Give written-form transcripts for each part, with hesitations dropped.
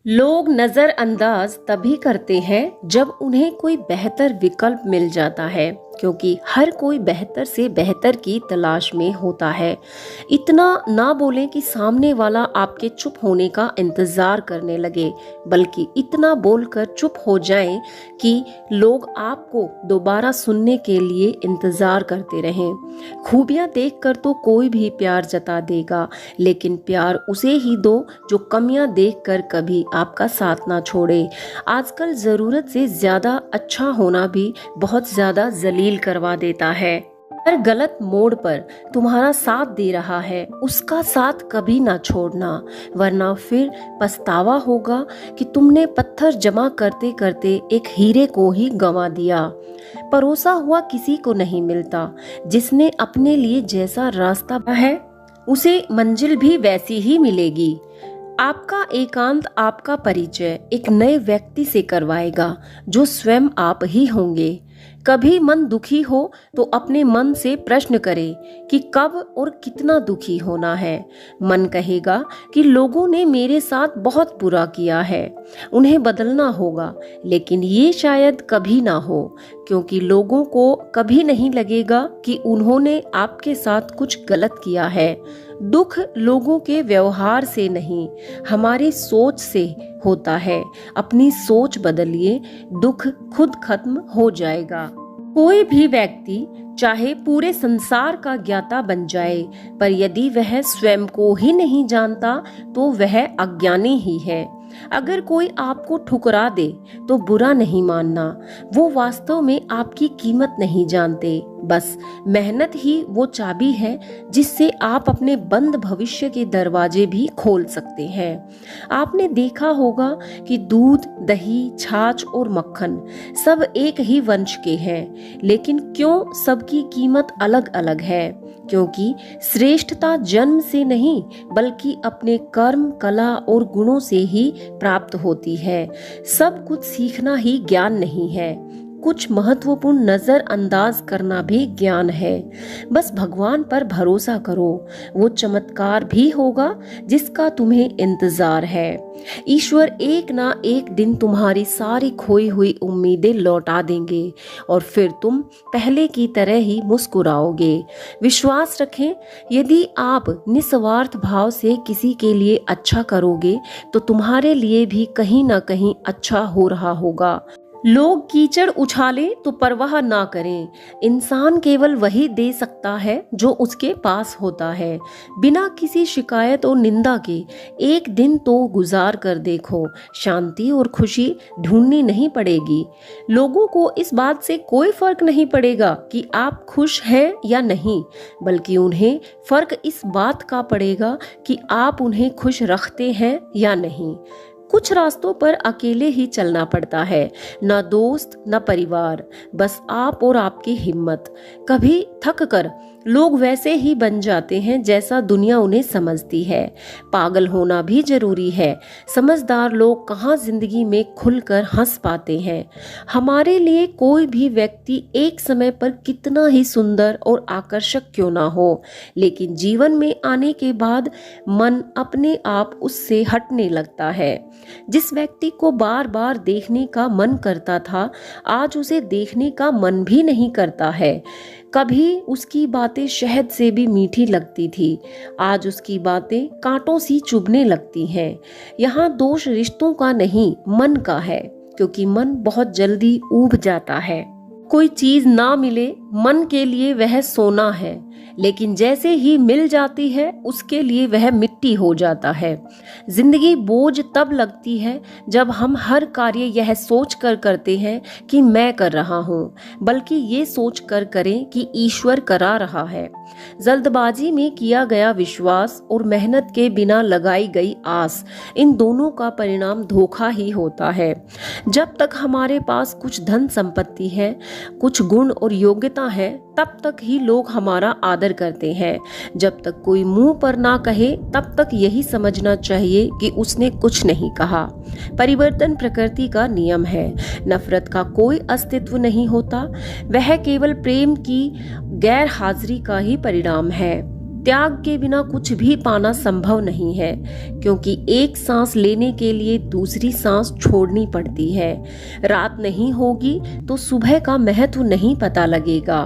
लोग नजरअंदाज तभी करते हैं जब उन्हें कोई बेहतर विकल्प मिल जाता है, क्योंकि हर कोई बेहतर से बेहतर की तलाश में होता है। इतना ना बोलें कि सामने वाला आपके चुप होने का इंतजार करने लगे, बल्कि इतना बोलकर चुप हो जाएं कि लोग आपको दोबारा सुनने के लिए इंतजार करते रहें। खूबियां देखकर तो कोई भी प्यार जता देगा, लेकिन प्यार उसे ही दो जो कमियां देखकर कभी आपका साथ ना छोड़े। आजकल जरूरत से ज्यादा अच्छा होना भी बहुत ज्यादा जलील करवा देता है। हर गलत मोड़ पर तुम्हारा साथ दे रहा है, उसका साथ कभी ना छोड़ना, वरना फिर पछतावा होगा कि तुमने पत्थर जमा करते करते एक हीरे को ही गंवा दिया। परोसा हुआ किसी को नहीं मिलता। जिसने अपने लिए जैसा रास्ता है उसे मंजिल भी वैसी ही मिलेगी। आपका एकांत आपका परिचय एक नए व्यक्ति से करवाएगा, जो स्वयं आप ही होंगे। कभी मन दुखी हो तो अपने मन से प्रश्न करें कि कब और कितना दुखी होना है। मन कहेगा कि लोगों ने मेरे साथ बहुत बुरा किया है, उन्हें बदलना होगा, लेकिन ये शायद कभी ना हो, क्योंकि लोगों को कभी नहीं लगेगा कि उन्होंने आपके साथ कुछ गलत किया है। दुख लोगों के व्यवहार से नहीं, हमारी सोच से होता है। अपनी सोच बदलिए, दुख खुद खत्म हो जाएगा। कोई भी व्यक्ति चाहे पूरे संसार का ज्ञाता बन जाए, पर यदि वह स्वयं को ही नहीं जानता तो वह अज्ञानी ही है। अगर कोई आपको ठुकरा दे तो बुरा नहीं मानना, वो वास्तव में आपकी कीमत नहीं जानते। बस मेहनत ही वो चाबी है जिससे आप अपने बंद भविष्य के दरवाजे भी खोल सकते हैं। आपने देखा होगा कि दूध, दही, छाछ और मक्खन सब एक ही वंश के हैं, लेकिन क्यों सबकी कीमत अलग अलग है? क्योंकि श्रेष्ठता जन्म से नहीं, बल्कि अपने कर्म, कला और गुणों से ही प्राप्त होती है। सब कुछ सीखना ही ज्ञान नहीं है, कुछ महत्वपूर्ण नजरअंदाज करना भी ज्ञान है। बस भगवान पर भरोसा करो, वो चमत्कार भी होगा जिसका तुम्हें इंतजार है। ईश्वर एक ना एक दिन तुम्हारी सारी खोई हुई उम्मीदें लौटा देंगे और फिर तुम पहले की तरह ही मुस्कुराओगे। विश्वास रखें, यदि आप निस्वार्थ भाव से किसी के लिए अच्छा करोगे तो तुम्हारे लिए भी कहीं ना कहीं अच्छा हो रहा होगा। लोग कीचड़ उछाले तो परवाह ना करें। इंसान केवल वही दे सकता है जो उसके पास होता है। बिना किसी शिकायत और निंदा के एक दिन तो गुजार कर देखो, शांति और खुशी ढूंढनी नहीं पड़ेगी। लोगों को इस बात से कोई फर्क नहीं पड़ेगा कि आप खुश हैं या नहीं, बल्कि उन्हें फर्क इस बात का पड़ेगा कि आप उन्हें खुश रखते हैं या नहीं। कुछ रास्तों पर अकेले ही चलना पड़ता है, ना दोस्त ना परिवार, बस आप और आपकी हिम्मत। कभी थक कर लोग वैसे ही बन जाते हैं जैसा दुनिया उन्हें समझती है। पागल होना भी जरूरी है। समझदार लोग कहाँ जिंदगी में खुलकर हंस पाते हैं। हमारे लिए कोई भी व्यक्ति एक समय पर कितना ही सुंदर और आकर्षक क्यों ना हो, लेकिन जीवन में आने के बाद मन अपने आप उससे हटने लगता है। जिस व्यक्ति को बार बार देखने का मन करता था, आज उसे देखने का मन भी नहीं करता है। कभी उसकी बातें शहद से भी मीठी लगती थी, आज उसकी बातें कांटों सी चुभने लगती हैं। यहाँ दोष रिश्तों का नहीं, मन का है, क्योंकि मन बहुत जल्दी ऊब जाता है। कोई चीज ना मिले, मन के लिए वह सोना है, लेकिन जैसे ही मिल जाती है उसके लिए वह मिट्टी हो जाता है। जिंदगी बोझ तब लगती है जब हम हर कार्य यह सोच कर करते हैं कि मैं कर रहा हूँ, बल्कि ये सोच कर करें कि ईश्वर करा रहा है। जल्दबाजी में किया गया विश्वास और मेहनत के बिना लगाई गई आस, इन दोनों का परिणाम धोखा ही होता है। जब तक हमारे पास कुछ धन संपत्ति है, कुछ गुण और योग्यता है, तब तक ही लोग हमारा आदर करते हैं। जब तक कोई मुंह पर ना कहे, तब तक यही समझना चाहिए कि उसने कुछ नहीं कहा। परिवर्तन प्रकृति का नियम है। नफरत का कोई अस्तित्व नहीं होता, वह केवल प्रेम की गैर हाजिरी का ही परिणाम है। त्याग के बिना कुछ भी पाना संभव नहीं है, क्योंकि एक सांस लेने के लिए दूसरी सांस छोड़नी पड़ती है। रात नहीं होगी तो सुबह का महत्व नहीं पता लगेगा।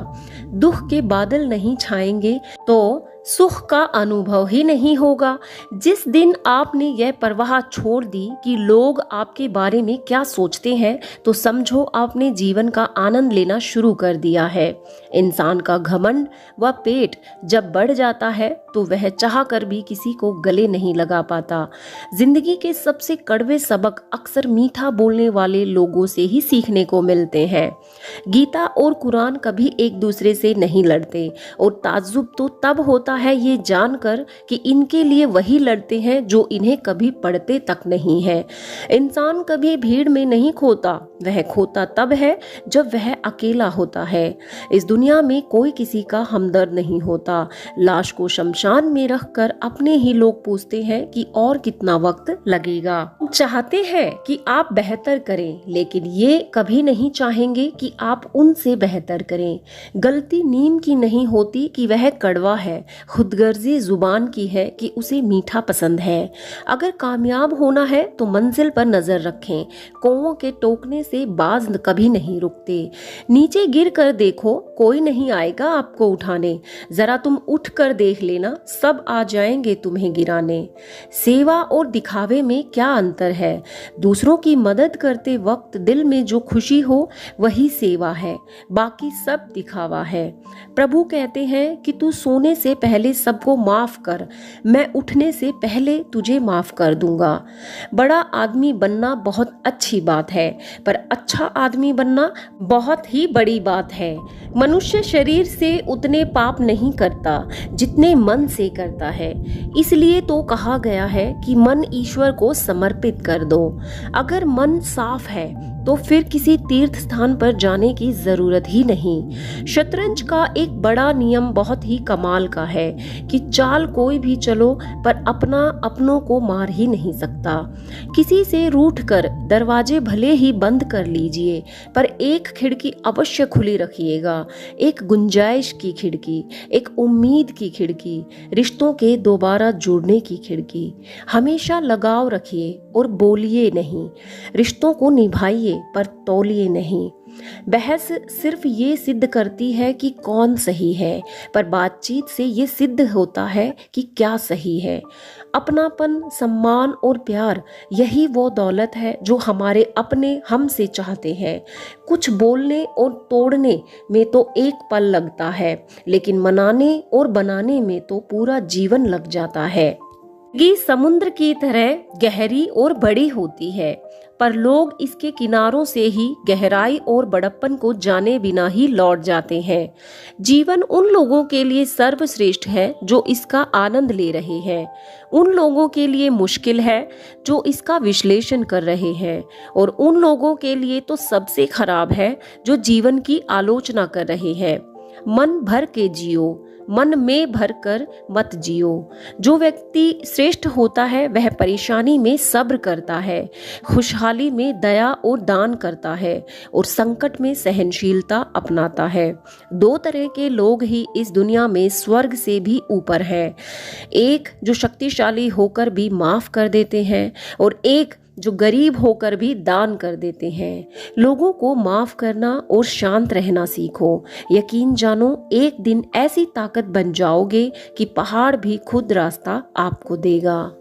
दुख के बादल नहीं छाएंगे तो सुख का अनुभव ही नहीं होगा। जिस दिन आपने यह परवाह छोड़ दी कि लोग आपके बारे में क्या सोचते हैं, तो समझो आपने जीवन का आनंद लेना शुरू कर दिया है। इंसान का घमंड व पेट जब बढ़ जाता है तो वह चाह कर भी किसी को गले नहीं लगा पाता। जिंदगी के सबसे कड़वे सबक अक्सर मीठा बोलने वाले लोगों से ही सीखने को मिलते हैं। गीता और कुरान कभी एक दूसरे से नहीं लड़ते, और ताज्जुब तो तब होता है ये जानकर कि इनके लिए वही लड़ते हैं जो इन्हें कभी पढ़ते तक नहीं है। इंसान कभी भीड़ में नहीं खोता, वह खोता तब है जब वह अकेला होता है। इस दुनिया में कोई किसी का हमदर्द नहीं होता। लाश को शमशान में रखकर अपने ही लोग पूछते हैं कि और कितना वक्त लगेगा। चाहते हैं कि आप बेहतर करें, लेकिन ये कभी नहीं चाहेंगे कि आप उनसे बेहतर करें। गलती नीम की नहीं होती कि वह कड़वा है, खुदगर्जी जुबान की है कि उसे मीठा पसंद है। अगर कामयाब होना है तो मंजिल पर नजर रखें। कौवों के टोकने से बाज कभी नहीं रुकते। नीचे गिर कर देखो, कोई नहीं आएगा आपको उठाने। जरा तुम उठ कर देख लेना, सब आ जाएंगे तुम्हें गिराने। सेवा और दिखावे में क्या अंतर है? दूसरों की मदद करते वक्त दिल में जो खुशी हो वही सेवा है, बाकी सब दिखावा है। प्रभु कहते हैं कि तू सोने से पहले सबको माफ कर, मैं उठने से पहले तुझे माफ कर दूंगा। बड़ा आदमी बनना बहुत अच्छी बात है, पर अच्छा आदमी बनना बहुत ही बड़ी बात है। मनुष्य शरीर से उतने पाप नहीं करता जितने मन से करता है। इसलिए तो कहा गया है कि मन ईश्वर को समर्पित कर दो। अगर मन साफ है तो फिर किसी तीर्थ स्थान पर जाने की जरूरत ही नहीं। शतरंज का एक बड़ा नियम बहुत ही कमाल का है कि चाल कोई भी चलो, पर अपना अपनों को मार ही नहीं सकता। किसी से रूठकर दरवाजे भले ही बंद कर लीजिए, पर एक खिड़की अवश्य खुली रखिएगा। एक गुंजाइश की खिड़की, एक उम्मीद की खिड़की, रिश्तों के दोबारा जुड़ने की खिड़की। हमेशा लगाव रखिए और बोलिए नहीं। रिश्तों को निभाइए पर तौलिए नहीं। बहस सिर्फ ये सिद्ध करती है कि कौन सही है, पर बातचीत से ये सिद्ध होता है कि क्या सही है। अपनापन, सम्मान और प्यार, यही वो दौलत है जो हमारे अपने हमसे चाहते हैं। कुछ बोलने और तोड़ने में तो एक पल लगता है, लेकिन मनाने और बनाने में तो पूरा जीवन लग जाता है। ये समुद्र की तरह गहरी और बड़ी होती है, पर लोग इसके किनारों से ही गहराई और बड़प्पन को जाने बिना ही लौट जाते हैं। जीवन उन लोगों के लिए सर्वश्रेष्ठ है जो इसका आनंद ले रहे हैं। उन लोगों के लिए मुश्किल है जो इसका विश्लेषण कर रहे हैं, और उन लोगों के लिए तो सबसे खराब है जो जीवन की आलोचना कर रहे हैं। मन भर के जियो, मन में भरकर मत जियो। जो व्यक्ति श्रेष्ठ होता है वह परेशानी में सब्र करता है, खुशहाली में दया और दान करता है, और संकट में सहनशीलता अपनाता है। दो तरह के लोग ही इस दुनिया में स्वर्ग से भी ऊपर हैं। एक जो शक्तिशाली होकर भी माफ कर देते हैं, और एक जो गरीब होकर भी दान कर देते हैं। लोगों को माफ करना और शांत रहना सीखो। यकीन जानो, एक दिन ऐसी ताकत बन जाओगे कि पहाड़ भी खुद रास्ता आपको देगा।